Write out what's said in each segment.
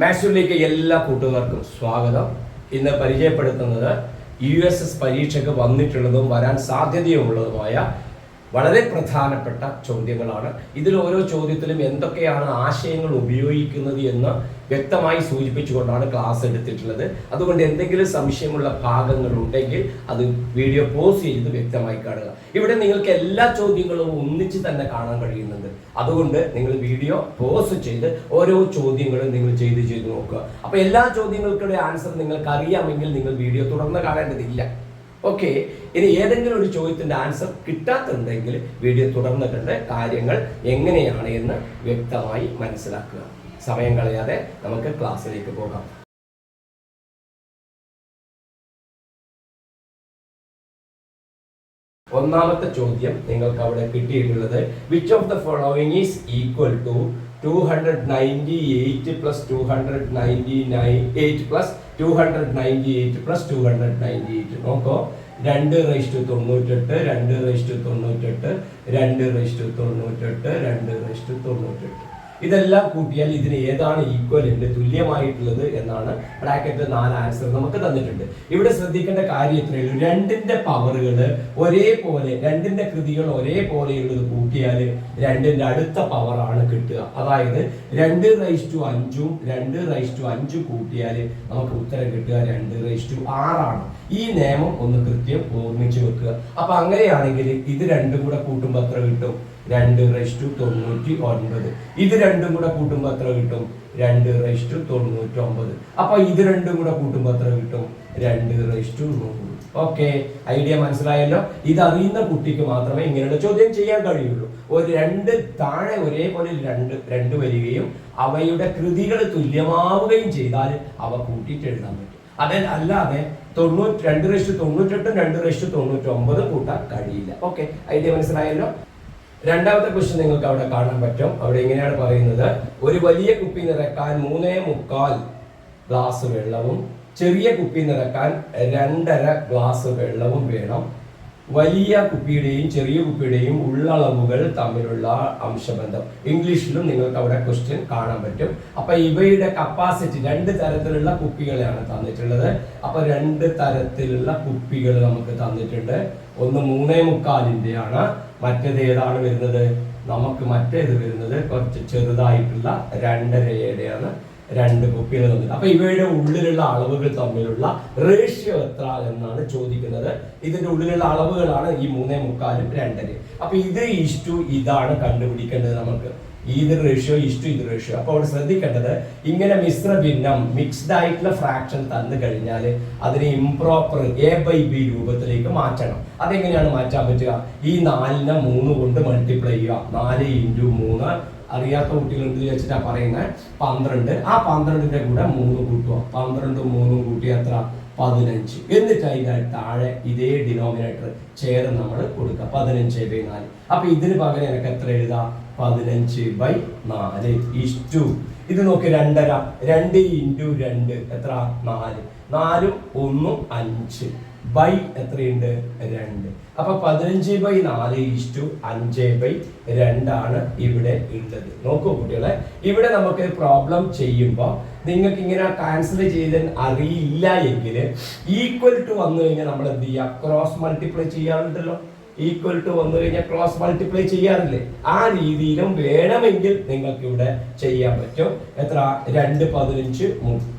മാത്സിലേക്ക് എല്ലാ കൂട്ടുകാർക്കും സ്വാഗതം. ഇന്ന് പരിചയപ്പെടുത്തുന്നത് USS പരീക്ഷയ്ക്ക് വന്നിട്ടുള്ളതും വരാൻ സാധ്യതയുള്ളതുമായ വളരെ പ്രധാനപ്പെട്ട ചോദ്യങ്ങളാണ്. ഇതിൽ ഓരോ ചോദ്യത്തിലും എന്തൊക്കെയാണ് ആശയങ്ങൾ ഉപയോഗിക്കുന്നത് എന്ന് വ്യക്തമായി സൂചിപ്പിച്ചുകൊണ്ടാണ് ക്ലാസ് എടുത്തിട്ടുള്ളത്. അതുകൊണ്ട് എന്തെങ്കിലും സംശയമുള്ള ഭാഗങ്ങൾ ഉണ്ടെങ്കിൽ അത് വീഡിയോ പോസ് ചെയ്ത് വ്യക്തമായി കാണുക. ഇവിടെ നിങ്ങൾക്ക് എല്ലാ ചോദ്യങ്ങളും ഒന്നിച്ച് തന്നെ കാണാൻ കഴിയുന്നുണ്ട്. അതുകൊണ്ട് നിങ്ങൾ വീഡിയോ പോസ് ചെയ്ത് ഓരോ ചോദ്യങ്ങളും നിങ്ങൾ ചെയ്ത് നോക്കുക. അപ്പോൾ എല്ലാ ചോദ്യങ്ങൾക്കുള്ള ആൻസർ നിങ്ങൾക്ക് അറിയാമെങ്കിൽ നിങ്ങൾ വീഡിയോ തുടർന്ന് കാണേണ്ടതില്ല. ഓക്കെ, ഇനി ഏതെങ്കിലും ഒരു ചോദ്യത്തിന്റെ ആൻസർ കിട്ടാത്തുണ്ടെങ്കിൽ വീഡിയോ തുടർന്ന് കണ്ട് കാര്യങ്ങൾ എങ്ങനെയാണ് എന്ന് വ്യക്തമായി മനസ്സിലാക്കുക. സമയം കളയാതെ നമുക്ക് ക്ലാസ്സിലേക്ക് പോകാം. ഒന്നാമത്തെ ചോദ്യം നിങ്ങൾക്ക് അവിടെ കിട്ടിയിട്ടുള്ളത് which of the following is equal to 298 plus 298 plus 298 plus 298. നോക്കോ, 298 298 298 298 ഇതെല്ലാം കൂട്ടിയാൽ ഇതിന് ഏതാണ് ഈക്വലന്റ് തുല്യമായിട്ടുള്ളത് എന്നാണ് ബ്രാക്കറ്റിൽ 4 ആൻസർ നമുക്ക് തന്നിട്ടുണ്ട്. ഇവിടെ ശ്രദ്ധിക്കേണ്ട കാര്യം എത്രയുള്ളൂ, 2ന്റെ പവറുകൾ ഒരേപോലെ, 2ന്റെ കൃതികൾ ഒരേപോലെയുള്ളത് കൂട്ടിയാൽ 2ന്റെ അടുത്ത പവറാണ് കിട്ടുക. അതായത് 2/5 2/5 കൂട്ടിയാൽ നമുക്ക് ഉത്തരം കിട്ടുക 2/6 ആണ്. ഈ നിയമം ഒന്ന് കൃത്യം ഓർമ്മിച്ച് വെക്കുക. അപ്പൊ അങ്ങനെയാണെങ്കിൽ ഇത് രണ്ടും കൂടെ കൂട്ടുമ്പോൾ എത്ര കിട്ടും? 2/99. ഇത് രണ്ടും കൂടെ കൂട്ടുമ്പോൾ എത്ര കിട്ടും? 2/99. അപ്പൊ ഇത് രണ്ടും കൂടെ കൂട്ടുമ്പോൾ എത്ര കിട്ടും? 2/100. ഓക്കെ, ഐഡിയ മനസ്സിലായല്ലോ. ഇത് അറിയുന്ന കുട്ടിക്ക് മാത്രമേ ഇങ്ങനെയുള്ള ചോദ്യം ചെയ്യാൻ കഴിയുള്ളൂ. ഒരു 2 താഴെ ഒരേപോലെ 2 വരികയും അവയുടെ കൃതികൾ തുല്യമാവുകയും ചെയ്താൽ അവ കൂട്ടിയിട്ട് എഴുതാൻ പറ്റും. അല്ലാതെ 2/98 2/99 കൂട്ടാൻ കഴിയില്ല. ഓക്കെ, ഐഡിയ മനസ്സിലായല്ലോ. രണ്ടാമത്തെ ക്വസ്റ്റ്യൻ നിങ്ങൾക്ക് അവിടെ കാണാൻ പറ്റും. അവിടെ ഇങ്ങനെയാണ് പറയുന്നത്, ഒരു വലിയ കുപ്പി നിറക്കാൻ 3.25 ഗ്ലാസ് വെള്ളവും ചെറിയ കുപ്പി നിറക്കാൻ 2.5 ഗ്ലാസ് വെള്ളവും വേണം. വലിയ കുപ്പിയുടെയും ചെറിയ കുപ്പിയുടെയും ഉള്ളളവുകൾ തമ്മിലുള്ള അംശബന്ധം. ഇംഗ്ലീഷിലും നിങ്ങൾക്ക് അവിടെ ക്വസ്റ്റ്യൻ കാണാൻ പറ്റും. അപ്പൊ ഇവയുടെ കപ്പാസിറ്റി, 2 തരത്തിലുള്ള കുപ്പികളെയാണ് തന്നിട്ടുള്ളത്. അപ്പൊ 2 തരത്തിലുള്ള കുപ്പികൾ നമുക്ക് തന്നിട്ടുണ്ട്. ഒന്ന് 3.25 ആണ്, മറ്റേത് ഏതാണ് വരുന്നത്? നമുക്ക് മറ്റേത് വരുന്നത് കുറച്ച് ചെറുതായിട്ടുള്ള 2.5 2 കുപ്പികൾ തന്നിട്ട്. അപ്പൊ ഇവയുടെ ഉള്ളിലുള്ള അളവുകൾ തമ്മിലുള്ള റേഷ്യോ എത്ര എന്നാണ് ചോദിക്കുന്നത്. ഇതിന്റെ ഉള്ളിലുള്ള അളവുകളാണ് ഈ 3.25 2.5. അപ്പൊ ഇത് ഇഷ്ടു ഇതാണ് കണ്ടുപിടിക്കേണ്ടത് നമുക്ക്. ഇത് റേഷ്യോ ഇഷ്ടു ഇത് റേഷ്യോ. അപ്പൊ അവിടെ ശ്രദ്ധിക്കേണ്ടത്, ഇങ്ങനെ മിശ്ര ഭിന്നം മിക്സ്ഡ് ആയിട്ടുള്ള ഫ്രാക്ഷൻ തന്നു കഴിഞ്ഞാൽ അതിനെ ഇംപ്രോപ്പർ A/B രൂപത്തിലേക്ക് മാറ്റണം. അതെങ്ങനെയാണ് മാറ്റാൻ പറ്റുക? ഈ 4നെ 3 കൊണ്ട് മൾട്ടിപ്ലൈ ചെയ്യുക. 4 × 3 അറിയാത്ത കുട്ടികൾ എന്ത് വെച്ചിട്ടാ പറയുന്നത്? 12. ആ 12ന്റെ കൂടെ 3 കൂട്ടുക. 12 3 കൂട്ടിയ എത്ര? 15. എന്നിട്ട് അതിന്റെ താഴെ ഇതേ ഡിനോമിനേറ്റർ ചേർന്ന് നമ്മൾ കൊടുക്കുക, 15/4. അപ്പൊ ഇതിന് പകരം എനിക്ക് എത്ര എഴുതാം? 15/4 ഇഷ്ടു ഇത് നോക്കി 2.5 2 × 2 എത്ര? 4 4 1 5 ബൈ എത്രയുണ്ട്? 2. അപ്പൊ 15/4 ഇഷ്ടു 5/2 ആണ് ഇവിടെ ഉള്ളത്. നോക്കൂ കുട്ടികളെ, ഇവിടെ നമുക്ക് പ്രോബ്ലം ചെയ്യുമ്പോൾ നിങ്ങൾക്ക് ഇങ്ങനെ ക്യാൻസൽ ചെയ്ത് അറിയില്ല എങ്കിൽ ഈക്വൽ ടു വന്നു കഴിഞ്ഞാൽ നമ്മൾ എന്ത് ചെയ്യുക? ക്രോസ് മൾട്ടിപ്ലൈ ചെയ്യാറുണ്ടല്ലോ. ഈക്വൽ ടു വന്നു കഴിഞ്ഞാൽ ക്രോസ് മൾട്ടിപ്ലൈ ചെയ്യാറില്ലേ? ആ രീതിയിലും വേണമെങ്കിൽ നിങ്ങൾക്ക് ഇവിടെ ചെയ്യാൻ പറ്റും. എത്ര? 2 15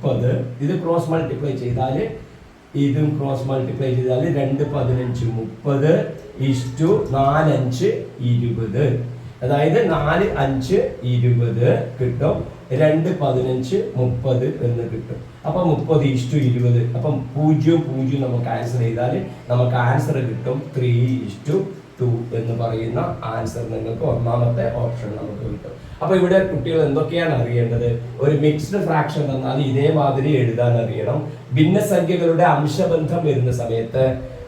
30. ഇത് ക്രോസ് മൾട്ടിപ്ലൈ ചെയ്താൽ ഇതും ക്രോസ് മൾട്ടിപ്ലൈ ചെയ്താൽ 2 15 30 ഇഷ്ടു 4 5 20. അതായത് 4 5 20 കിട്ടും. 2 15 30 എന്ന് കിട്ടും. അപ്പൊ 30:20. അപ്പം 0 0 നമുക്ക് ആൻസർ ചെയ്താൽ നമുക്ക് ആൻസർ കിട്ടും 3:2 എന്ന് പറയുന്ന ആൻസർ നിങ്ങൾക്ക് ഒന്നാമത്തെ ഓപ്ഷൻ നമുക്ക് കിട്ടും. അപ്പൊ ഇവിടെ കുട്ടികൾ എന്തൊക്കെയാണ് അറിയേണ്ടത്? ഒരു മിക്സ്ഡ് ഫ്രാക്ഷൻ തന്നാൽ ഇതേമാതിരി എഴുതാൻ അറിയണം. ഭിന്നസംഖ്യകളുടെ അംശബന്ധം വരുന്ന സമയത്ത്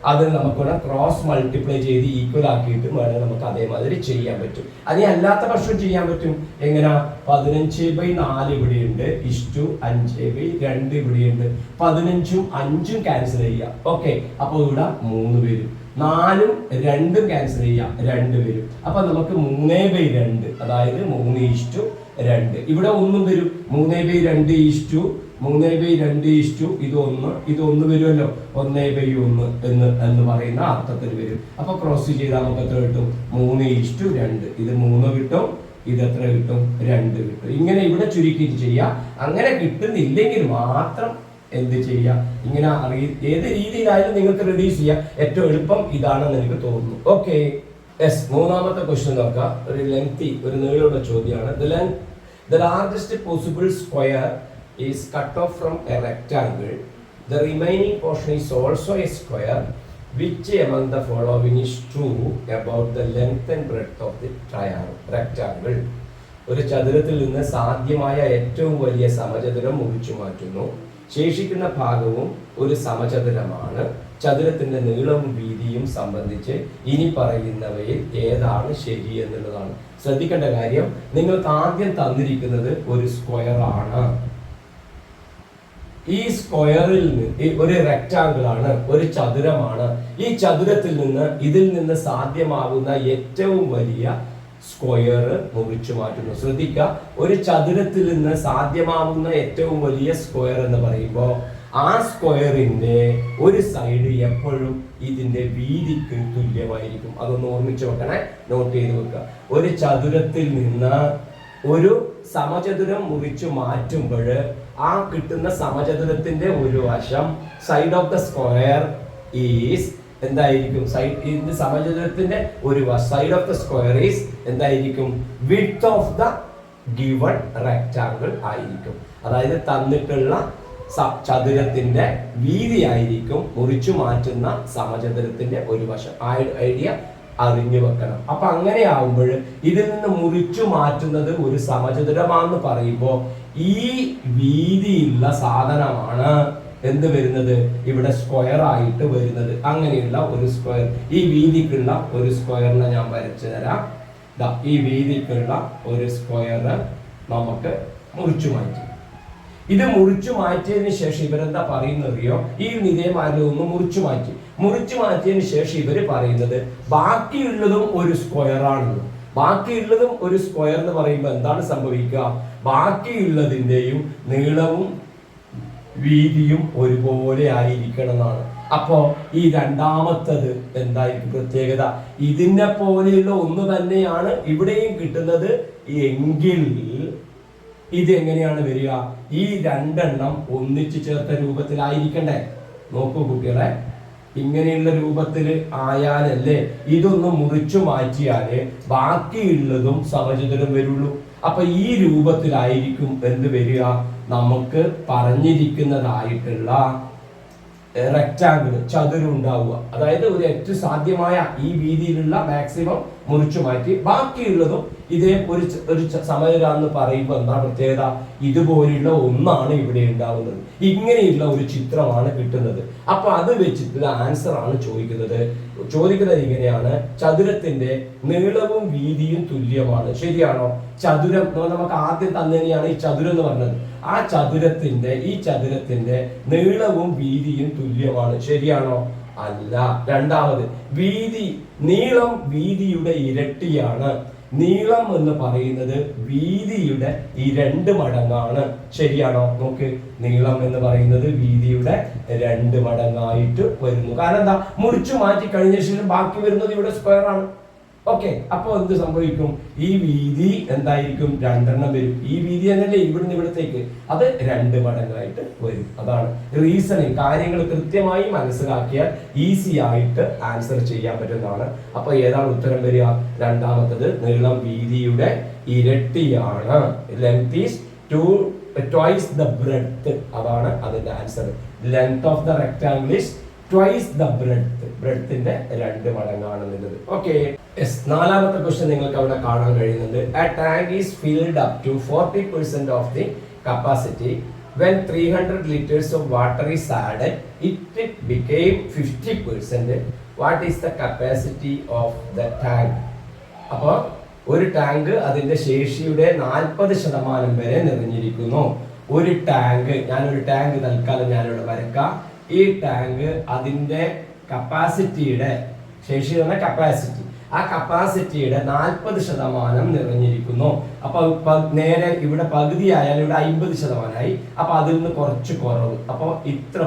അത് നമുക്കിവിടെ ക്രോസ് മൾട്ടിപ്ലൈ ചെയ്ത് ഈക്വൽ ആക്കിയിട്ട് വേണം നമുക്ക് അതേമാതിരി ചെയ്യാൻ പറ്റും. അത് അല്ലാത്ത പക്ഷം ചെയ്യാൻ പറ്റും. എങ്ങനെ? 15/4 ഇവിടെയുണ്ട് ഇഷ്ടു 5/2 ഇവിടെയുണ്ട്. 15ഉം 5ഉം ക്യാൻസൽ ചെയ്യാം. ഓക്കെ, അപ്പൊ ഇവിടെ 3 വരും. 4ഉം 2ഉം ക്യാൻസൽ ചെയ്യാം, 2 വരും. അപ്പൊ നമുക്ക് 3/2, അതായത് 3:2 2. ഇവിടെ ഒന്നും വരും 3/2 3/2 ഇത് 1 ഇത് 1 വരുമല്ലോ 1/1 എന്ന് പറയുന്ന അർത്ഥത്തിൽ വരും. അപ്പൊ ക്രോസ് ചെയ്താൽ നമുക്ക് എത്ര കിട്ടും? 3:2. ഇത് 3 കിട്ടും, ഇത് എത്ര കിട്ടും? 2 കിട്ടും. ഇങ്ങനെ ഇവിടെ ചുരുക്കിയിട്ട് ചെയ്യാം. അങ്ങനെ കിട്ടുന്നില്ലെങ്കിൽ മാത്രം എന്ത് ചെയ്യാം? ഇങ്ങനെ ഏത് രീതിയിലായാലും നിങ്ങൾക്ക് റെഡ്യൂസ് ചെയ്യാം. ഏറ്റവും എളുപ്പം ഇതാണെന്ന് എനിക്ക് തോന്നുന്നു. Okay, yes. മൂന്നാമത്തെ ക്വസ്റ്റ്യൻ നോക്കാം. ഒരു ലെങ്തി, ഒരു നീളമുള്ള ചോദ്യമാണ്. The largest possible square is cut off from a rectangle. The remaining portion is also a square. Which among the following is true about the length and breadth of the rectangle? ഒരു ചതുരത്തിൽ നിന്ന് സാധ്യമായ ഏറ്റവും വലിയ സമചതുരം മുറിച്ചു മാറ്റുന്നു. ശേഷിക്കുന്ന ഭാഗവും ഒരു സമചതുരമാണ്. ചതുരത്തിന്റെ നീളവും വീതിയും സംബന്ധിച്ച് ഇനി പറയുന്നവയിൽ ഏതാണ് ശരി എന്നുള്ളതാണ്. ശ്രദ്ധിക്കേണ്ട കാര്യം, നിങ്ങൾക്ക് ആദ്യം തന്നിരിക്കുന്നത് ഒരു സ്ക്വയർ ആണ്. ഈ സ്ക്വയറിൽ നിന്ന് ഒരു റെക്ടാങ്കിൾ ആണ്, ഒരു ചതുരമാണ്. ഈ ചതുരത്തിൽ നിന്ന് ഇതിൽ നിന്ന് സാധ്യമാകുന്ന ഏറ്റവും വലിയ സ്ക്വയർ മുറിച്ചു മാറ്റുന്നു. ശ്രദ്ധിക്കുക, ഒരു ചതുരത്തിൽ നിന്ന് സാധ്യമാകുന്ന ഏറ്റവും വലിയ സ്ക്വയർ എന്ന് പറയുമ്പോൾ ആ സ്ക്വയറിന്റെ ഒരു സൈഡ് എപ്പോഴും ഇതിന്റെ വീതിക്ക് തുല്യമായിരിക്കും. അതൊന്ന് ഓർമ്മിച്ച് വെക്കണേ, നോട്ട് ചെയ്ത് വെക്കുക. ഒരു ചതുരത്തിൽ നിന്ന് ഒരു സമചതുരം മുറിച്ചു മാറ്റുമ്പോൾ ആ കിട്ടുന്ന സമചതുരത്തിന്റെ ഒരു വശം, side of the square is എന്തായിരിക്കും? സൈഡ് സമചതുരത്തിന്റെ ഒരു side of the square is എന്തായിരിക്കും? Width of the given rectangle ആയിരിക്കും. അതായത് തന്നിട്ടുള്ള ചതുരത്തിന്റെ വീതി ആയിരിക്കും മുറിച്ചു മാറ്റുന്ന സമചതുരത്തിന്റെ ഒരു വശം. ഐഡിയ അറിഞ്ഞു വെക്കണം. അപ്പൊ അങ്ങനെ ആവുമ്പോൾ ഇതിൽ നിന്ന് മുറിച്ചു മാറ്റുന്നത് ഒരു സമചതുരമാണെന്ന് പറയുമ്പോൾ ഈ വീതിയുള്ള സാധനമാണ് എന്ത് വരുന്നത്? ഇവിടെ സ്ക്വയർ ആയിട്ട് വരുന്നത്. അങ്ങനെയുള്ള ഒരു സ്ക്വയർ, ഈ വീതിക്കുള്ള ഒരു സ്ക്വയറിനെ ഞാൻ വരച്ചു തരാം. ഈ വീതിക്കുള്ള ഒരു സ്ക്വയർ നമുക്ക് മുറിച്ചു മാറ്റി. ഇത് മുറിച്ചു മാറ്റിയതിന് ശേഷം ഇവരെന്താ പറയുന്നത് അറിയോ? ഈ നിതേമാരിൽ ഒന്ന് മുറിച്ചു മാറ്റിയതിന് ശേഷം ഇവര് പറയുന്നത് ബാക്കിയുള്ളതും ഒരു സ്ക്വയർ ആണെന്ന്. ബാക്കിയുള്ളതും ഒരു സ്ക്വയർ എന്ന് പറയുമ്പോൾ എന്താണ് സംഭവിക്കുക? ബാക്കിയുള്ളതിന്റെയും നീളവും വീതിയും ഒരുപോലെ ആയിരിക്കണം എന്നാണ്. അപ്പോ ഈ രണ്ടാമത്തത് എന്തായിരിക്കും പ്രത്യേകത? ഇതിനെ പോലെയുള്ള ഒന്ന് തന്നെയാണ് ഇവിടെയും കിട്ടുന്നത് എങ്കിൽ ഇത് എങ്ങനെയാണ് വരിക? ഈ രണ്ടെണ്ണം ഒന്നിച്ചു ചേർത്ത രൂപത്തിലായിരിക്കണ്ടേ? നോക്കൂ കുട്ടികളെ, ഇങ്ങനെയുള്ള രൂപത്തിൽ ആയാലല്ലേ ഇതൊന്ന് മുറിച്ചു മാറ്റിയാലേ ബാക്കിയുള്ളതും സമചതുരം വരുള്ളൂ. അപ്പൊ ഈ രൂപത്തിലായിരിക്കും എന്ത് വരിക? നമുക്ക് പറഞ്ഞിരിക്കുന്നതായിട്ടുള്ള റെക്ടാങ്കിൾ ചതുരം ഉണ്ടാവുക. അതായത് ഒരു ഏറ്റവും സാധ്യമായ ഈ വീതിയിലുള്ള മാക്സിമം മുറിച്ചു മാറ്റി ബാക്കിയുള്ളതും ഇതേ ഒരു സമയരാന്ന് പറയുമ്പോൾ എന്താ പ്രത്യേകത? ഇതുപോലെയുള്ള ഒന്നാണ് ഇവിടെ ഉണ്ടാവുന്നത്. ഇങ്ങനെയുള്ള ഒരു ചിത്രമാണ് കിട്ടുന്നത്. അപ്പൊ അത് വെച്ചിട്ടുള്ള ആൻസർ ആണ് ചോദിക്കുന്നത് ഇങ്ങനെയാണ്: ചതുരത്തിന്റെ നീളവും വീതിയും തുല്യമാണ്. ശരിയാണോ? ചതുരം നമുക്ക് ആദ്യം തന്നെയാണ് ഈ ചതുരം എന്ന് പറഞ്ഞത്. ആ ഈ ചതുരത്തിന്റെ നീളവും വീതിയും തുല്യമാണ്. ശരിയാണോ? അല്ല. രണ്ടാമത്, നീളം വീതിയുടെ ഇരട്ടിയാണ്. നീളം എന്ന് പറയുന്നത് വീതിയുടെ 2 മടങ്ങാണ്. ശരിയാണോ? നോക്ക്, നീളം എന്ന് പറയുന്നത് വീതിയുടെ 2 മടങ്ങായിട്ട് വരുന്നു. കാരണം എന്താ? മുറിച്ചു മാറ്റി കഴിഞ്ഞ ശേഷം ബാക്കി വരുന്നത് ഇവിടെ സ്ക്വയർ ആണ്. ഓക്കെ, അപ്പൊ എന്ത് സംഭവിക്കും? ഈ വീതി എന്തായിരിക്കും? 2 വരും. ഈ വീതി എന്നല്ലേ ഇവിടുന്ന് ഇവിടത്തേക്ക്, അത് 2 മടങ്ങായിട്ട് വരും. അതാണ് റീസണിങ്. കാര്യങ്ങൾ കൃത്യമായി മനസ്സിലാക്കിയാൽ ഈസി ആയിട്ട് ആൻസർ ചെയ്യാൻ പറ്റുന്നതാണ്. അപ്പൊ ഏതാണ് ഉത്തരം വരിക? രണ്ടാമത്തത്, നീളം വീതിയുടെ ഇരട്ടിയാണ്. Length is twice the breadth. അതാണ് അതിന്റെ answer. Length of the rectangle is twice the breadth. ബ്രെഡ്ത്തിന്റെ 2 മടങ്ങാണ് എന്നുള്ളത്. ഓക്കെ, നാലാമത്തെ ക്വസ്റ്റ്യൻ നിങ്ങൾക്ക് അവിടെ കാണാൻ കഴിയുന്നുണ്ട്. A tank is filled up to 40% of the capacity. When 300 liters of water is added, it became 50%. What is the capacity of the tank? അപ്പോൾ ഒരു tank അതിന്റെ ശേഷിയുടെ 40% വരെ നിറഞ്ഞിരിക്കുന്നു. ഒരു ടാങ്ക്, ഞാനൊരു ടാങ്ക് തൽക്കാലം ഞാനിവിടെ വരക്കാം. ഈ ടാങ്ക് അതിന്റെ കപ്പാസിറ്റിയുടെ ശേഷി കപ്പാസിറ്റി, ആ കപ്പാസിറ്റിയുടെ 40% നിറഞ്ഞിരിക്കുന്നു. അപ്പൊ നേരെ ഇവിടെ പകുതി ആയാലും ഇവിടെ 50%ആയി. അപ്പൊ അതിൽ നിന്ന് കുറച്ച് കുറവ്. അപ്പൊ ഇത്ര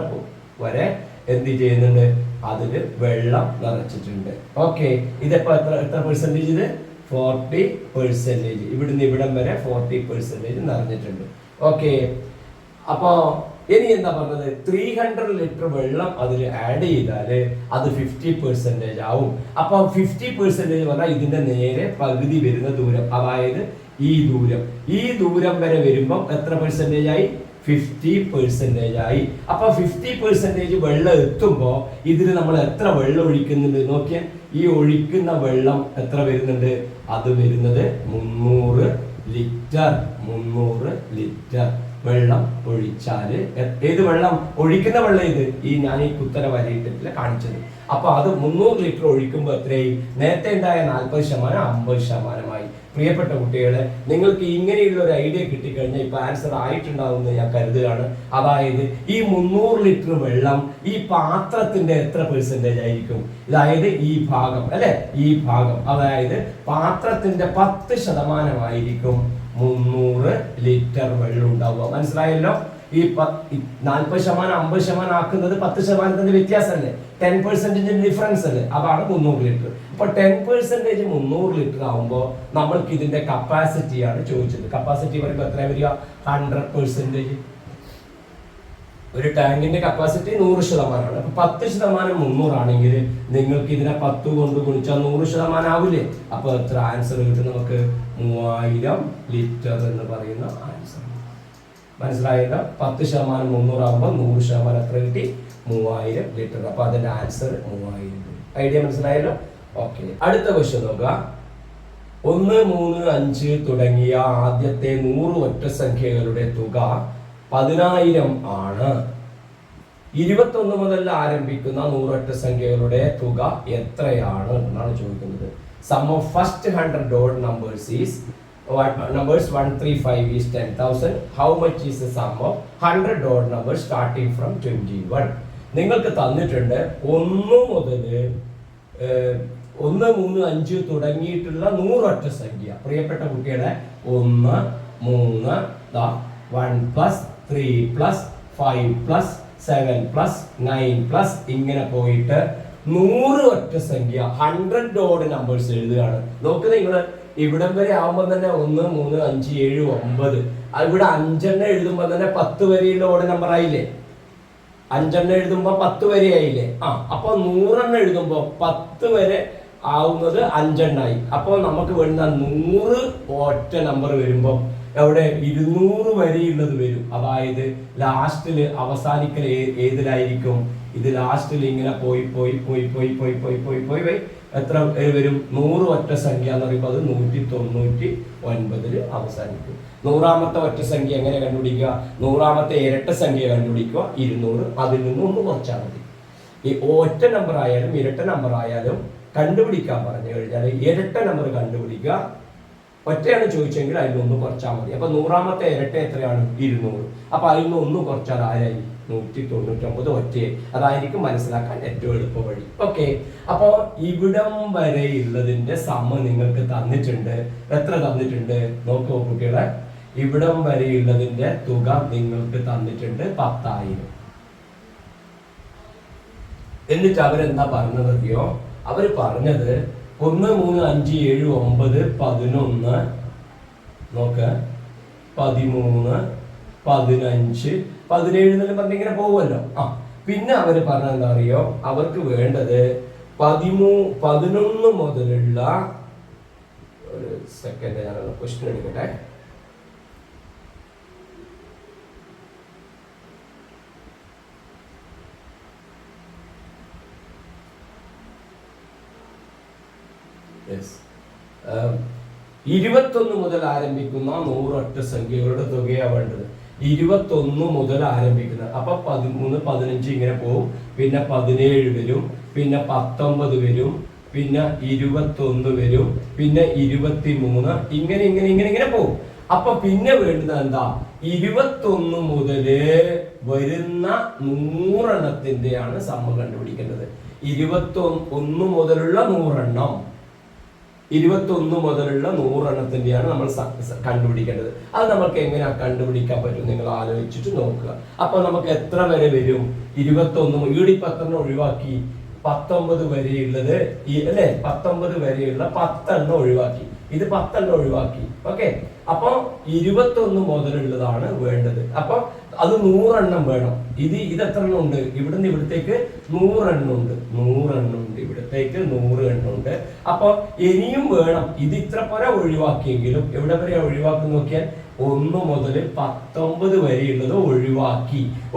വരെ എന്ത് ചെയ്യുന്നുണ്ട്, അതിൽ വെള്ളം നിറച്ചിട്ടുണ്ട്. ഓക്കെ, ഇതിപ്പോ എത്ര പെർസെന്റേജ്? ഇത് 40%. ഇവിടുന്ന് ഇവിടം വരെ 40% നിറഞ്ഞിട്ടുണ്ട്. ഓക്കെ, അപ്പോ ഇനി എന്താ പറഞ്ഞത്, 300 ലിറ്റർ വെള്ളം അതിൽ ആഡ് ചെയ്താല് അത് 50% ആവും. അപ്പൊ 50% പറഞ്ഞാൽ ഇതിന്റെ നേരെ പകുതി വരുന്ന ദൂരം, അതായത് ഈ ദൂരം വരെ വരുമ്പം എത്ര പെർസെന്റേജ് ആയി? 50% ആയി. അപ്പൊ 50% വെള്ളം എത്തുമ്പോ ഇതിൽ നമ്മൾ എത്ര വെള്ളം ഒഴിക്കുന്നുണ്ട് നോക്കിയാൽ, ഈ ഒഴിക്കുന്ന വെള്ളം എത്ര വരുന്നുണ്ട്? അത് വരുന്നത് 300 ലിറ്റർ. 300 ലിറ്റർ വെള്ളം ഒഴിച്ചാല്, ഏത് വെള്ളം? ഒഴിക്കുന്ന വെള്ളം ഇത് ഞാൻ ഈ കുത്തര വരയിട്ടില്ല കാണിച്ചത്. അപ്പൊ അത് 300 ലിറ്റർ ഒഴിക്കുമ്പോൾ എത്രയായി? നേരത്തെ ഉണ്ടായ 40% 50%മായി. പ്രിയപ്പെട്ട കുട്ടികളെ, നിങ്ങൾക്ക് ഇങ്ങനെയുള്ള ഒരു ഐഡിയ കിട്ടിക്കഴിഞ്ഞാൽ ഇപ്പൊ ആൻസർ ആയിട്ടുണ്ടാവുമെന്ന് ഞാൻ കരുതുകയാണ്. അതായത് ഈ 300 ലിറ്റർ വെള്ളം ഈ പാത്രത്തിന്റെ എത്ര പെർസെന്റേജ് ആയിരിക്കും? അതായത് ഈ ഭാഗം അല്ലെ, ഈ ഭാഗം, അതായത് പാത്രത്തിന്റെ 10% ആയിരിക്കും 300 ലിറ്റർ വെള്ളം ഉണ്ടാവുക. മനസ്സിലായല്ലോ? ഈ 40% 50% ആക്കുന്നത് 10% വ്യത്യാസമല്ലേ, 10% ഡിഫറൻസ് അല്ലേ, അതാണ് 300 ലിറ്റർ. അപ്പൊ 10% 300 ലിറ്റർ ആവുമ്പോൾ നമ്മൾക്ക് ഇതിന്റെ കപ്പാസിറ്റിയാണ് ചോദിച്ചത്. കപ്പാസിറ്റി പറയുമ്പോൾ എത്ര വരിക? 100%. ഒരു ടാങ്കിന്റെ കപ്പാസിറ്റി 100%. അപ്പൊ 10% 300 ആണെങ്കിൽ നിങ്ങൾക്ക് ഇതിനെ 10 കൊണ്ട് ഗുണിച്ചാൽ 100% ആവില്ലേ? അപ്പൊ എത്ര ആൻസർ കിട്ടും നമുക്ക്? 3000 ലിറ്റർ എന്ന് പറയുന്ന ആൻസർ. മനസ്സിലായില്ല? 10% 300 ആകുമ്പോൾ 100% എത്ര കിട്ടി? 3000 ലിറ്റർ. അപ്പൊ അതിന്റെ ആൻസർ 3000. ഐഡിയ മനസ്സിലായല്ലോ? ഓക്കെ, അടുത്ത ക്വസ്റ്റ്യൻ നോക്കുക. 1, 3, 5 തുടങ്ങിയ ആദ്യത്തെ 100 ഒറ്റ സംഖ്യകളുടെ തുക 10000 ആണ്. 21 മുതൽ ആരംഭിക്കുന്ന 100 ഒറ്റ സംഖ്യകളുടെ തുക എത്രയാണ് എന്നാണ് ചോദിക്കുന്നത്. Sum of first 100 odd numbers is numbers 1, 3, 5 is 10,000. How much is the sum of 100 odd numbers starting from 21? നിങ്ങൾക്ക് തന്നിട്ടുണ്ട് 1 മുതൽ 1, 3, 5 തുടങ്ങിയിട്ടുള്ള 100 ഒറ്റ സംഖ്യ. പ്രിയപ്പെട്ട കുട്ടികളെ, 1, 3, 1 plus 3 plus 5 plus 7 plus 9 plus ഇങ്ങനെ പോയിട്ട് 100 ഒറ്റ സംഖ്യ 100 ഓഡ് നമ്പേഴ്സ് എഴുതുകയാണ്. നോക്ക് നിങ്ങൾ, ഇവിടം വരെ ആവുമ്പോൾ തന്നെ 1, 3, 5, 7, 9. ഇവിടെ 5 എഴുതുമ്പോൾ തന്നെ 10 വരെയുള്ള ഓഡ് നമ്പർ ആയില്ലേ? 5 എഴുതുമ്പോൾ 10 വരെ ആയില്ലേ? അപ്പൊ 100 എഴുതുമ്പോൾ 10 വരെ ആവുന്നത് 5 ആയി. അപ്പോൾ നമുക്ക് വേണ്ട 100 ഒറ്റ നമ്പർ വരുമ്പോൾ എവിടെ? 200 വരെയുള്ളത് വരും. അതായത് ലാസ്റ്റില് അവസാനിക്കൽ ഏതിലായിരിക്കും? ഇത് ലാസ്റ്റിൽ ഇങ്ങനെ പോയി പോയി പോയി പോയി പോയി പോയി പോയി പോയി പോയി എത്ര വരും? 100 ഒറ്റ സംഖ്യ എന്ന് പറയുമ്പോൾ അത് 199 അവസാനിക്കും. 100ാമത്തെ ഒറ്റ സംഖ്യ എങ്ങനെ കണ്ടുപിടിക്കുക? 100ാമത്തെ ഇരട്ട സംഖ്യ കണ്ടുപിടിക്കുക, 200. അതിൽ നിന്ന് ഒന്ന് കുറച്ചാൽ മതി. ഈ ഒറ്റ നമ്പർ ആയാലും ഇരട്ട നമ്പർ ആയാലും കണ്ടുപിടിക്കാൻ പറഞ്ഞു കഴിഞ്ഞാൽ ഇരട്ട നമ്പർ കണ്ടുപിടിക്കുക. ഒറ്റയാണ് ചോദിച്ചെങ്കിൽ അതിൽ നിന്ന് കുറച്ചാൽ മതി. അപ്പൊ 100ാമത്തെ ഇരട്ട എത്രയാണ്? 200. അപ്പൊ അതിൽ നിന്ന് ഒന്ന് കുറച്ചാൽ ആരായി? 199 ഒറ്റയെ. അതായിരിക്കും മനസ്സിലാക്കാൻ ഏറ്റവും എളുപ്പ വഴി. ഓക്കെ, അപ്പോ ഇവിടം വരെ ഉള്ളതിന്റെ സമ നിങ്ങൾക്ക് തന്നിട്ടുണ്ട്. എത്ര തന്നിട്ടുണ്ട് നോക്കൂ കുട്ടികളെ. ഇവിടം വരെ ഉള്ളതിന്റെ തുക നിങ്ങൾക്ക് തന്നിട്ടുണ്ട് 10,000. എന്നിട്ട് അവരെന്താ പറഞ്ഞതറിയോ? അവര് പറഞ്ഞത് 1, 3, 5, 7, 9, 11, നോക്ക്, 13, 15, 17 എന്നെല്ലാം പറഞ്ഞിങ്ങനെ പോകുമല്ലോ. പിന്നെ അവര് പറഞ്ഞത് എന്താ അറിയോ? അവർക്ക് വേണ്ടത് 11 മുതലുള്ള, ഒരു സെക്കൻഡ് ഞാനൊന്ന് ക്വസ്റ്റ്യൻ എടുക്കട്ടെ. Yes. 21 മുതൽ ആരംഭിക്കുന്ന 100 ഒറ്റ സംഖ്യകളുടെ തുകയാണ് വേണ്ടത്. 21 മുതൽ ആരംഭിക്കുന്നത്. അപ്പൊ 13, 15 ഇങ്ങനെ പോകും. പിന്നെ 17 വരും, പിന്നെ 19 വരും, പിന്നെ 21 വരും, പിന്നെ 23, ഇങ്ങനെ ഇങ്ങനെ ഇങ്ങനെ ഇങ്ങനെ പോകും. അപ്പൊ പിന്നെ വേണ്ടത് എന്താ? 21 മുതല് വരുന്ന 100 എണ്ണത്തിന്റെയാണ് സമ്മ കണ്ടുപിടിക്കേണ്ടത്. 21 മുതലുള്ള 100 എണ്ണം 21 മുതലുള്ള 100 എണ്ണത്തിന്റെയാണ് നമ്മൾ കണ്ടുപിടിക്കേണ്ടത്. അത് നമുക്ക് എങ്ങനെ കണ്ടുപിടിക്കാൻ പറ്റും നിങ്ങൾ ആലോചിച്ചിട്ട് നോക്കുക. അപ്പൊ നമുക്ക് എത്ര വരെ വരും? 21 ഇവിടെ 10 ഒഴിവാക്കി 19 വരെയുള്ളത് അല്ലെ, 19 വരെയുള്ള 10 എണ്ണം ഒഴിവാക്കി, ഇത് 10 എണ്ണം ഒഴിവാക്കി. ഓക്കെ, അപ്പൊ 21 മുതലുള്ളതാണ് വേണ്ടത്. അപ്പൊ അത് 100 എണ്ണം വേണം. ഇത് എത്ര എണ്ണം ഉണ്ട്? ഇവിടുന്ന് ഇവിടത്തേക്ക് 100 എണ്ണം ഉണ്ട്, 100 എണ്ണം ഉണ്ട്, ഇവിടത്തേക്ക് 100 എണ്ണം ഉണ്ട്. അപ്പൊ ഇനിയും വേണം. ഇത് ഇത്ര പോരാ ഒഴിവാക്കിയെങ്കിലും എവിടെ വരെയാ ഒഴിവാക്കി നോക്കിയാൽ 1 മുതൽ 19 വരെയുള്ളത്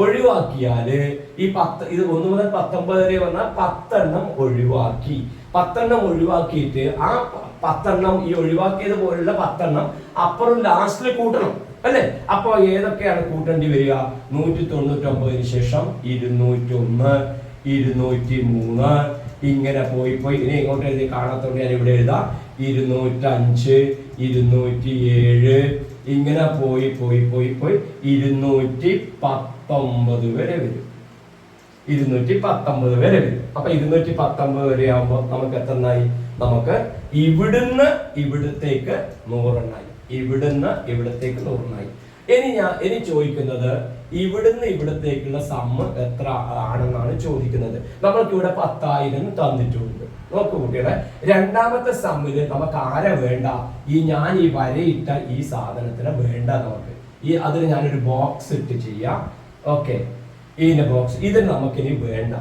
ഒഴിവാക്കിയാല് ഈ 10 ഇത് 1 മുതൽ 19 വരെ പറഞ്ഞാൽ 10 എണ്ണം ഒഴിവാക്കി. 10 എണ്ണം ഒഴിവാക്കിയിട്ട് ആ 10 എണ്ണം ഈ ഒഴിവാക്കിയത് പോലുള്ള 10 എണ്ണം അപ്പുറം ലാസ്റ്റിൽ കൂട്ടണം അല്ലെ. അപ്പൊ ഏതൊക്കെയാണ് കൂട്ടേണ്ടി വരിക? 199 ശേഷം 201, 203 ഇങ്ങനെ പോയി ഇനി ഇങ്ങോട്ട് എഴുതി കാണാത്തോണ്ട് ഞാൻ ഇവിടെ എഴുതാം. 205, 207 ഇങ്ങനെ പോയി 219 വരെ വരും. 219 വരെ വരും. അപ്പൊ 219 വരെ ആവുമ്പോ നമുക്ക് എത്രണ്ണായി? നമുക്ക് ഇവിടുന്ന് ഇവിടത്തേക്ക് 100 എണ്ണായി, ഇവിടുന്ന് ഇവിടത്തേക്ക് 100 എണ്ണായി. ഇനി ചോദിക്കുന്നത് ഇവിടുന്ന് ഇവിടത്തേക്കുള്ള സമ്മ് എത്ര ആണെന്നാണ് ചോദിക്കുന്നത്. നമ്മൾക്ക് ഇവിടെ 10,000 തന്നിട്ടുണ്ട്. നോക്കൂ കുട്ടികളെ, രണ്ടാമത്തെ സമ്മില് നമുക്ക് ആരെ വേണ്ട? ഞാൻ ഈ വരയിട്ട ഈ സാധനത്തിന് വേണ്ട നമുക്ക്. അതിന് ഞാനൊരു ബോക്സ് ഇട്ട് ചെയ്യാം. ഓക്കെ, ഇതിന്റെ ബോക്സ് ഇതിന് നമുക്കിനി വേണ്ട.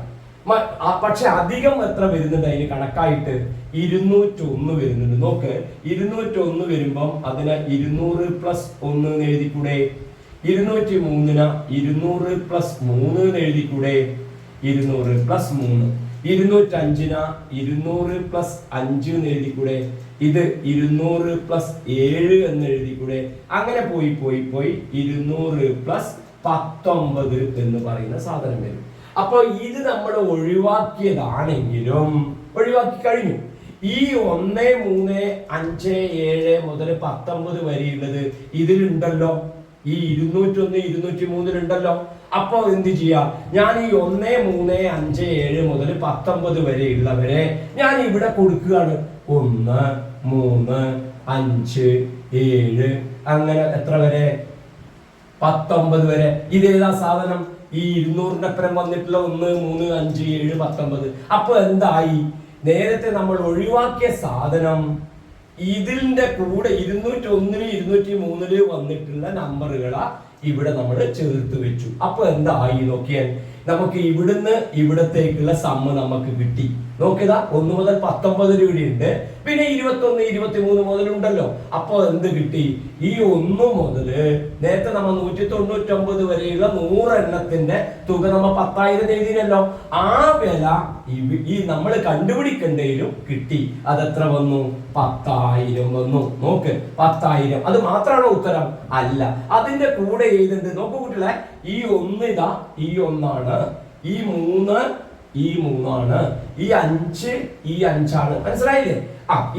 പക്ഷെ അധികം എത്ര വരുന്നുണ്ട് അതിന് കണക്കായിട്ട്? 201 വരുന്നുണ്ട്. നോക്ക്, 201 വരുമ്പം അതിന് 200 പ്ലസ് 1 എന്ന് എഴുതിക്കൂടെ? 203 200 പ്ലസ് 3 എന്ന് എഴുതിക്കൂടെ? 200 പ്ലസ് 3. 205 200 പ്ലസ് 5 എന്ന് എഴുതിക്കൂടെ? ഇത് 200 പ്ലസ് 7 എന്ന് എഴുതിക്കൂടെ? അങ്ങനെ പോയി 200 പ്ലസ് 19 എന്ന് പറയുന്ന സാധനം വരും. അപ്പൊ ഇത് നമ്മൾ ഒഴിവാക്കിയതാണെങ്കിലും ഒഴിവാക്കി കഴിഞ്ഞു. ഈ 1, 3, 5, 7 മുതൽ 19 വരെയുള്ളത് ഇതിലുണ്ടല്ലോ, ഈ 201, 203 ഉണ്ടല്ലോ. അപ്പൊ എന്ത് ചെയ്യാ? ഞാൻ ഈ 1, 3, 5, 7 മുതൽ 19 വരെയുള്ളവരെ ഞാൻ ഇവിടെ കൊടുക്കുകയാണ്. 1, 3, 5, 7 അങ്ങനെ എത്ര വരെ? 19 വരെ. ഇതേതാ സാധനം? ഈ 200ന്റെ അപ്പുറം വന്നിട്ടുള്ള 1, 3, 5, 7, 19. അപ്പൊ എന്തായി? നേരത്തെ നമ്മൾ ഒഴിവാക്കിയ സാധനം ഇതിന്റെ കൂടെ 201, 203 വന്നിട്ടുള്ള നമ്പറുകളാ ഇവിടെ നമ്മൾ ചേർത്ത് വെച്ചു. അപ്പൊ എന്തായി നോക്കിയാൽ നമുക്ക് ഇവിടുന്ന് ഇവിടത്തേക്കുള്ള സമ്മ് നമുക്ക് കിട്ടി. നോക്കിയതാ 1 മുതൽ 19 ഇവിടെ ഉണ്ട്, പിന്നെ 21, 23 മുതലുണ്ടല്ലോ. അപ്പൊ എന്ത് കിട്ടി? ഈ 1 മുതല് നേരത്തെ നമ്മൾ 199 വരെയുള്ള 100 എണ്ണത്തിന്റെ തുക നമ്മൾ 10,000 എഴുതിയല്ലോ. ആ വില ഈ നമ്മൾ കണ്ടുപിടിക്കേണ്ടതിലും കിട്ടി. അതെത്ര വന്നു? 10,000 വന്നു. നോക്ക്, 10,000. അത് മാത്രമാണോ ഉത്തരം? അല്ല, അതിന്റെ കൂടെ എഴുതുന്നുണ്ട്. നോക്കൂ കുട്ടികളെ, ഈ 1 ഇതാ, ഈ 1 ആണ്, ഈ 3 ഈ 3 ആണ്, ഈ 5 ഈ 5 ആണ്. മനസ്സിലായില്ലേ?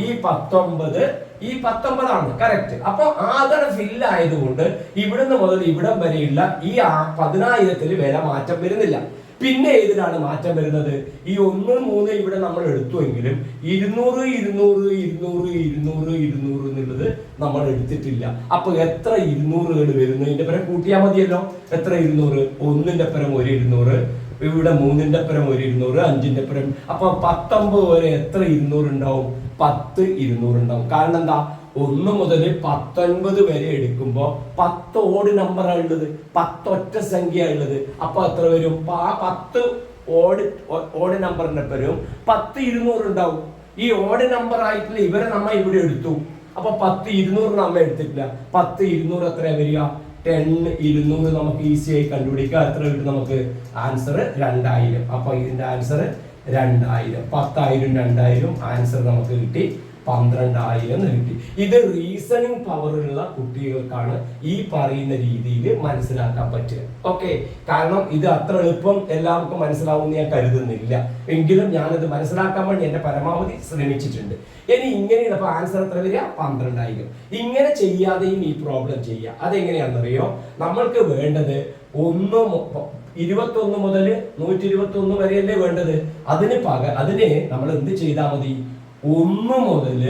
ഈ 19 ഈ 19 ആണ്. കറക്റ്റ്. അപ്പൊ അതാണ് ഫില്ല് ആയതുകൊണ്ട് ഇവിടുന്ന് മുതൽ ഇവിടം വരെയുള്ള ഈ 10,000 വില മാറ്റം വരുന്നില്ല. പിന്നെ ഏതിനാണ് മാറ്റം വരുന്നത്? ഈ 1, 3 ഇവിടെ നമ്മൾ എടുത്തുവെങ്കിലും 200, 200, 200, 200, 200 എന്നുള്ളത് നമ്മൾ എടുത്തിട്ടില്ല. അപ്പൊ എത്ര 200കൾ വരുന്നു? ഇതിന്റെ പരം കൂട്ടിയാൽ മതിയല്ലോ. എത്ര 200? 1ന്റെ പരം 1 200, ഇവിടെ 3ന്റെ പരം 1 200, 5ന്റെ പരം. അപ്പൊ 19 വരെ എത്ര 200 ഉണ്ടാവും? 10 200 ഉണ്ടാവും. കാരണം എന്താ? 1 മുതൽ 19 വരെ എടുക്കുമ്പോ 10 ഓഡ് നമ്പറാണ് ഉള്ളത്, 10 ഒറ്റ സംഖ്യ ഉള്ളത്. അപ്പൊ എത്ര വരും? 10 ഓഡ് നമ്പറിന്റെ പരം 10 200 ഉണ്ടാവും. ഈ ഓഡ് നമ്പർ ആയിട്ടുള്ള ഇവരെ നമ്മ ഇവിടെ എടുത്തു. അപ്പൊ 10 200 നമ്മ എടുത്തിട്ടില്ല. 10 200 എത്ര വരിക? 10 200 നമുക്ക് ഈസി ആയി കണ്ടുപിടിക്കാം. എത്ര കിട്ടും നമുക്ക്? ആൻസർ 2000. അപ്പൊ ഇതിന്റെ ആൻസർ 2000. 10,000 2000 ആൻസർ നമുക്ക് കിട്ടി 12,000 കിട്ടി. ഇത് റീസണിങ് പവറുള്ള കുട്ടികൾക്കാണ് ഈ പറയുന്ന രീതിയിൽ മനസ്സിലാക്കാൻ പറ്റുക. ഓക്കെ, കാരണം ഇത് അത്ര എളുപ്പം എല്ലാവർക്കും മനസ്സിലാവുമെന്ന് ഞാൻ കരുതുന്നില്ല. എങ്കിലും ഞാനത് മനസ്സിലാക്കാൻ വേണ്ടി എന്റെ പരമാവധി ശ്രമിച്ചിട്ടുണ്ട്. ഇനി ഇങ്ങനെയാണ് അപ്പൊ ആൻസർ എത്ര വരിക? 12,000. ഇങ്ങനെ ചെയ്യാതെയും ഈ പ്രോബ്ലം ചെയ്യാം. അതെങ്ങനെയാണെന്നറിയോ? നമ്മൾക്ക് വേണ്ടത് 21 മുതൽ 121 വരെയല്ലേ വേണ്ടത്. അതിന് നമ്മൾ എന്ത് ചെയ്താൽ മതി? 1 മുതൽ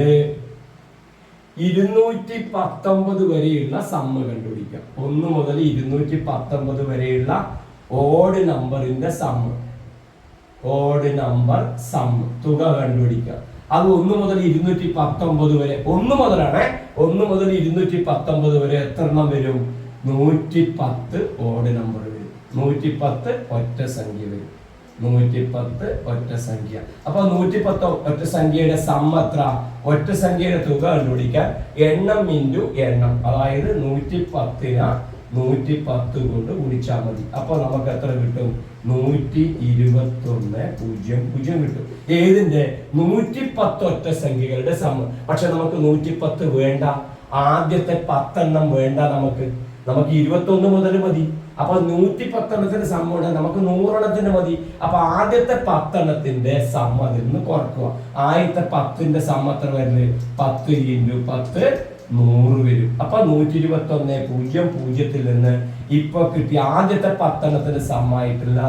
219 വരെയുള്ള സമ്മ് കണ്ടുപിടിക്കാം. 1 മുതൽ 219 വരെയുള്ള ഓഡ് നമ്പറിന്റെ സമ്മ്, ഓഡ് നമ്പർ സമ്മ് തുക കണ്ടുപിടിക്കാം. അത് 1 മുതൽ 219 വരെ, 1 മുതലാണ്, 1 മുതൽ 219 വരെ എത്ര എണ്ണം വരും? 110 ഓഡ് നമ്പർ വരും. 110 ഒറ്റ സംഖ്യ വരും. 110 ഒറ്റ സംഖ്യ. അപ്പൊ 110 ഒറ്റ സംഖ്യയുടെ സമ്മ് എത്ര? ഒറ്റ സംഖ്യയുടെ തുക കണ്ടുപിടിക്കാൻ എണ്ണം ഇൻറ്റു എണ്ണം, അതായത് 110നെ 110 കൊണ്ട് ഗുണിച്ചാൽ മതി. അപ്പൊ നമുക്ക് എത്ര കിട്ടും? 121.00 കിട്ടും. ഏതിന്റെ? 110 ഒറ്റ സംഖ്യകളുടെ സമ്മ്. പക്ഷെ നമുക്ക് 110 വേണ്ട, ആദ്യത്തെ 10 എണ്ണം വേണ്ട, നമുക്ക് 21 മുതൽ മതി. അപ്പൊ 110 എണ്ണത്തിന്റെ സമ്മ നമുക്ക് 100 എണ്ണത്തിന്റെ മതി. അപ്പൊ ആദ്യത്തെ 10 എണ്ണത്തിന്റെ സമ്മ അതിൽ നിന്ന് കുറക്കുക. ആദ്യത്തെ 10ന്റെ സമ്മ എത്ര വരുന്നത്? 10 × 10 100 വരും. അപ്പൊ 121.00 നിന്ന് ഇപ്പൊ കിട്ടിയ ആദ്യത്തെ 10 എണ്ണത്തിന്റെ സമ്മായിട്ടുള്ള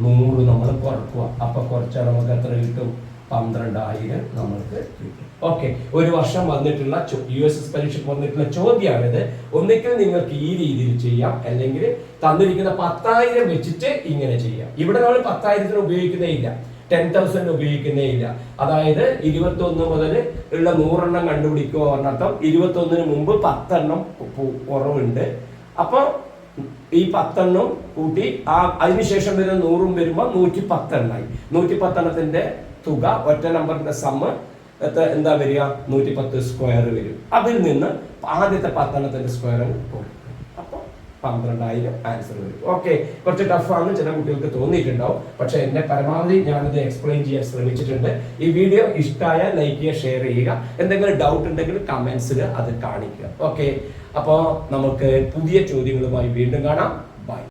100 നമ്മൾ കുറക്കുക. അപ്പൊ കുറച്ചാൽ നമുക്ക് എത്ര കിട്ടും? 12,000 നമ്മൾക്ക് കിട്ടും. ഓക്കെ, ഒരു വർഷം വന്നിട്ടുള്ള USS പരീക്ഷയ്ക്ക് വന്നിട്ടുള്ള ചോദ്യമാണിത്. ഒന്നിക്കൽ നിങ്ങൾക്ക് ഈ രീതിയിൽ ചെയ്യാം, അല്ലെങ്കിൽ തന്നിരിക്കുന്ന 10,000 വെച്ചിട്ട് ഇങ്ങനെ ചെയ്യാം. ഇവിടെ നമ്മൾ 10,000 ഉപയോഗിക്കുന്നേ ഇല്ല, 10,000 ഉപയോഗിക്കുന്നേ ഇല്ല. അതായത് 21 മുതൽ ഉള്ള 100 എണ്ണം കണ്ടുപിടിക്കുക പറഞ്ഞർത്ഥം 21ന് മുമ്പ് 10 എണ്ണം കുറവുണ്ട്. അപ്പൊ ഈ 10 എണ്ണം കൂട്ടി അതിനുശേഷം വരുന്ന 100 വരുമ്പോ 110 എണ്ണായി. 110 എണ്ണത്തിന്റെ തുക ഒറ്റ നമ്പറിന്റെ സമ്മ് എന്താ വരിക? 110 സ്ക്വയർ വരും. അതിൽ നിന്ന് ആദ്യത്തെ 10 എണ്ണത്തിന്റെ സ്ക്വയർ കൊടുക്കും. അപ്പൊ 12,000 ആൻസർ വരും. ഓക്കെ, കുറച്ച് ടഫാണ് ചില കുട്ടികൾക്ക് തോന്നിയിട്ടുണ്ടാവും, പക്ഷെ എന്റെ പരമാവധി ഞാനത് എക്സ്പ്ലെയിൻ ചെയ്യാൻ ശ്രമിച്ചിട്ടുണ്ട്. ഈ വീഡിയോ ഇഷ്ടമായാൽ ലൈക്ക് ചെയ്യുക, ഷെയർ ചെയ്യുക. എന്തെങ്കിലും ഡൗട്ട് ഉണ്ടെങ്കിൽ കമന്റ്സിൽ അത് കാണിക്കുക. ഓക്കെ, അപ്പോൾ നമുക്ക് പുതിയ ചോദ്യങ്ങളുമായി വീണ്ടും കാണാം. ബൈ.